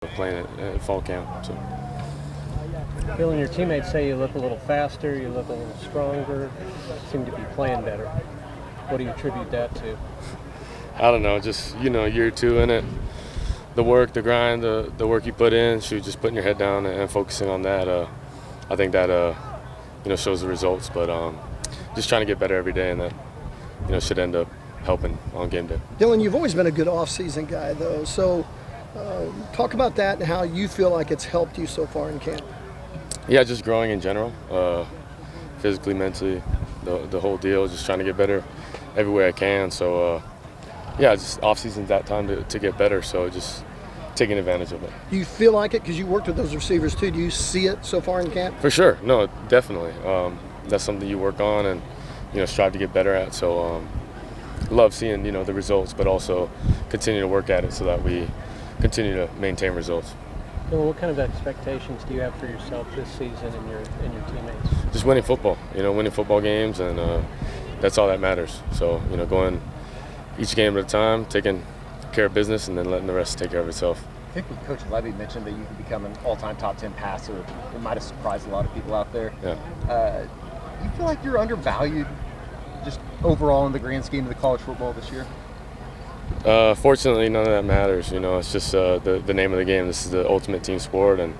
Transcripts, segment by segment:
playing at fall camp. So. Bill, and your teammates say you look a little faster, you look a little stronger, seem to be playing better. What do you attribute that to? I don't know, just, year two in it. The work, the grind, the work you put in, just putting your head down and focusing on that. I think that, shows the results. But just trying to get better every day, and that, should end up helping on game day. Dillon, you've always been a good off-season guy, though. So talk about that and how you feel like it's helped you so far in camp. Yeah, just growing in general, physically, mentally, the whole deal, just trying to get better every way I can. So, just off-season's that time to get better, so just taking advantage of it. Do you feel like it? Because you worked with those receivers, too. Do you see it so far in camp? For sure. No, definitely. That's something you work on and, strive to get better at. So, love seeing, the results, but also continue to work at it so that we continue to maintain results. Well, what kind of expectations do you have for yourself this season and your teammates? Just winning football, winning football games, and that's all that matters. So, going each game at a time, taking care of business, and then letting the rest take care of itself. I think when Coach Levy mentioned that you could become an all-time top 10 passer, it might have surprised a lot of people out there. Yeah. You feel like you're undervalued just overall in the grand scheme of the college football this year? Fortunately, none of that matters. It's just the name of the game. This is the ultimate team sport, and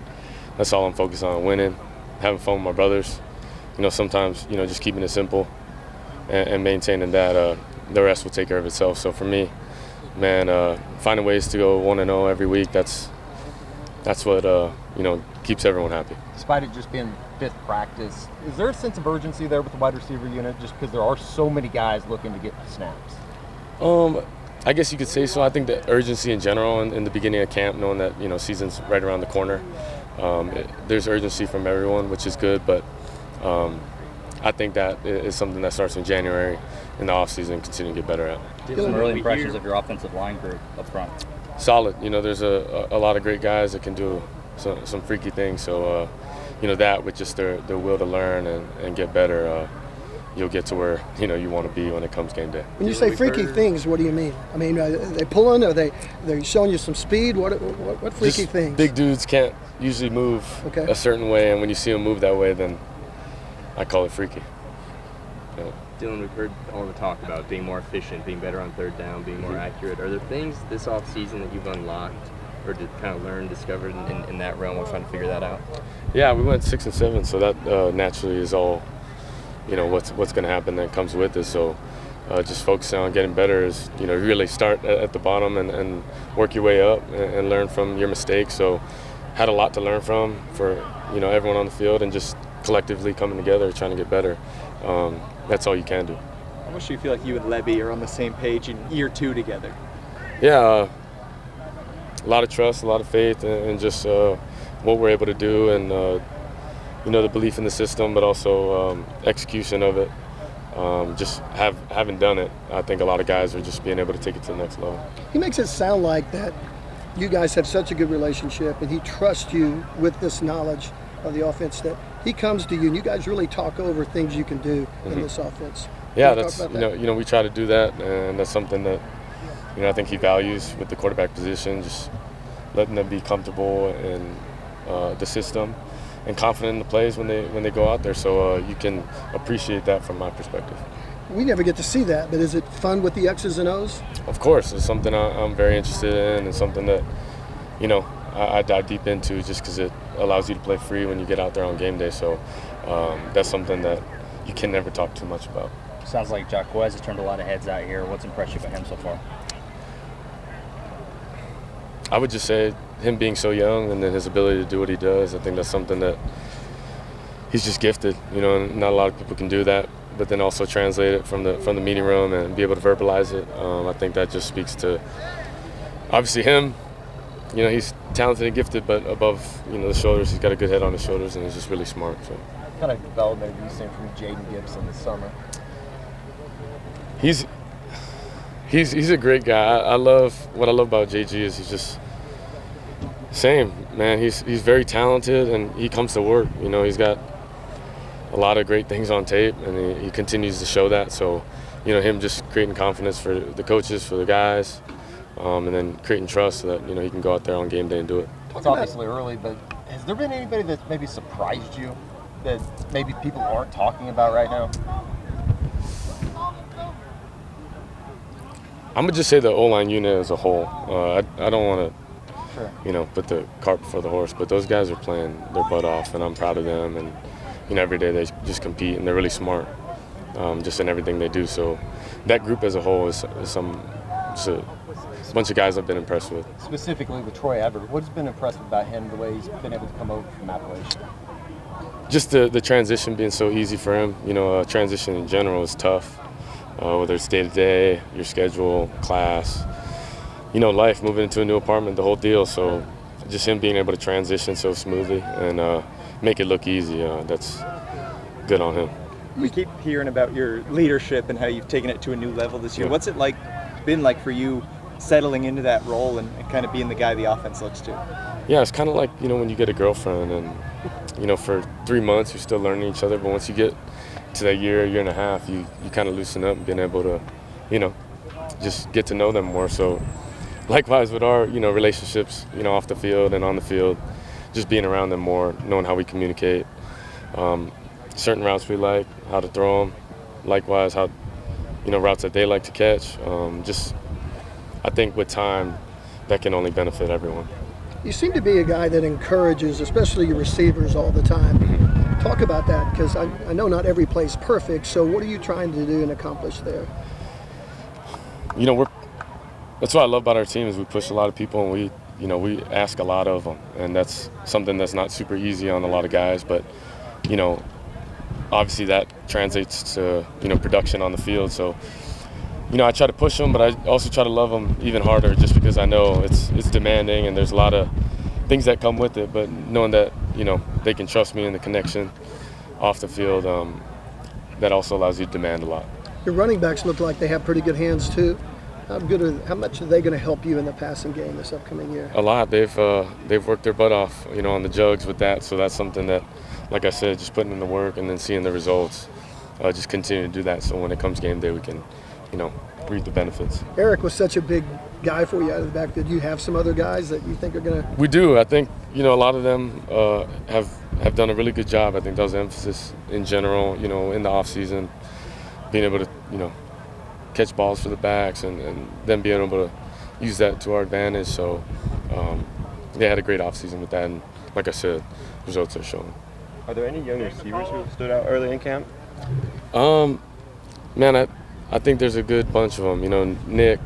that's all I'm focused on: winning, having fun with my brothers. Sometimes, just keeping it simple and maintaining that. The rest will take care of itself. So for me, man, finding ways to go 1-0 every week. That's what keeps everyone happy. Despite it just being fifth practice, is there a sense of urgency there with the wide receiver unit, just because there are so many guys looking to get snaps? I guess you could say so. I think the urgency in general in the beginning of camp, knowing that season's right around the corner, there's urgency from everyone, which is good. But I think that is something that starts in January in the offseason and continue to get better at. Some early impressions of your offensive line group up front. Solid. There's a lot of great guys that can do some freaky things. So that with just their will to learn and get better. You'll get to where you want to be when it comes game day. When you say freaky things, what do you mean? I mean, are they pulling? Are they showing you some speed? What freaky Just things? Big dudes can't usually move a certain way, and when you see them move that way, then I call it freaky. Dillon, we've heard all the talk about being more efficient, being better on third down, being more accurate. Are there things this offseason that you've unlocked or kind of learned, discovered in that realm while trying to figure that out? Yeah, we went 6-7, so that naturally is all what's going to happen that comes with it. So just focusing on getting better is really start at the bottom and work your way up and learn from your mistakes. So had a lot to learn from for everyone on the field, and just collectively coming together trying to get better. That's all you can do. How much do you feel like you and Levy are on the same page in year two together? Yeah, a lot of trust, a lot of faith, and just what we're able to do, and the belief in the system, but also execution of it. Just having done it, I think a lot of guys are just being able to take it to the next level. He makes it sound like that you guys have such a good relationship, and he trusts you with this knowledge of the offense, that he comes to you and you guys really talk over things you can do in this offense. Yeah, that's we try to do that, and that's something that I think he values with the quarterback position, just letting them be comfortable in the system and confident in the plays when they go out there. So you can appreciate that from my perspective. We never get to see that, but is it fun with the X's and O's? Of course, it's something I'm very interested in, and something that I dive deep into, just because it allows you to play free when you get out there on game day. So that's something that you can never talk too much about. Sounds like Jaquez has turned a lot of heads out here. What's impressed you about him so far? I would just say him being so young, and then his ability to do what he does. I think that's something that he's just gifted. And not a lot of people can do that. But then also translate it from the meeting room and be able to verbalize it. I think that just speaks to obviously him. He's talented and gifted, but above the shoulders, he's got a good head on his shoulders, and he's just really smart. So. What kind of development have you seen from Jaden Gibson this summer? He's a great guy. I love what I love about JG is he's just same, man. He's very talented, and he comes to work. He's got a lot of great things on tape, and he continues to show that. So, him just creating confidence for the coaches, for the guys, and then creating trust so that he can go out there on game day and do it. It's obviously early, but has there been anybody that maybe surprised you that maybe people aren't talking about right now? I'm gonna just say the O-line unit as a whole. I don't want Sure. to, put the cart before the horse, but those guys are playing their butt off, and I'm proud of them. And every day they just compete, and they're really smart, just in everything they do. So that group as a whole is just a bunch of guys I've been impressed with. Specifically with Troy Everett, what's been impressive about him, the way he's been able to come over from Appalachia? Just the transition being so easy for him. Transition in general is tough, whether it's day-to-day, your schedule, class, life, moving into a new apartment, the whole deal. So just him being able to transition so smoothly and make it look easy, that's good on him. We keep hearing about your leadership and how you've taken it to a new level this year. Yeah. What's it been like for you settling into that role and kind of being the guy the offense looks to? Yeah, it's kind of like, when you get a girlfriend and, for 3 months you're still learning each other, but once you get to that year and a half, you kind of loosen up and being able to, just get to know them more. So likewise with our, relationships, off the field and on the field, just being around them more, knowing how we communicate, certain routes we like, how to throw them, likewise how, routes that they like to catch. I think with time, that can only benefit everyone. You seem to be a guy that encourages, especially your receivers, all the time. Talk about that, because I know not every play is perfect. So what are you trying to do and accomplish there? That's what I love about our team is we push a lot of people and we ask a lot of them, and that's something that's not super easy on a lot of guys. But obviously that translates to production on the field. So I try to push them, but I also try to love them even harder, just because I know it's demanding and there's a lot of things that come with it. But knowing that they can trust me in the connection off the field, that also allows you to demand a lot. Your running backs look like they have pretty good hands too. How much are they going to help you in the passing game this upcoming year? A lot. They've worked their butt off, on the jugs with that. So that's something that, like I said, just putting in the work and then seeing the results, just continue to do that. So when it comes game day, we can, reap the benefits. Eric was such a big guy for you out of the back. Did you have some other guys that you think are going to? We do. I think a lot of them have done a really good job. I think that was the emphasis in general. In the off season, being able to catch balls for the backs and then being able to use that to our advantage. So they had a great off season with that, and like I said, results are showing. Are there any young receivers who stood out early in camp? Man, I think there's a good bunch of them. Nick,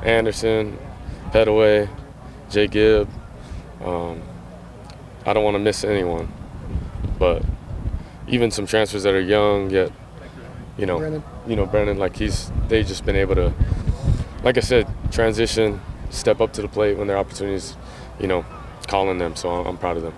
Anderson, Petaway, Jay Gibb. I don't want to miss anyone, but even some transfers that are young yet, Brennan, they've just been able to, like I said, transition, step up to the plate when their opportunities, calling them. So I'm proud of them.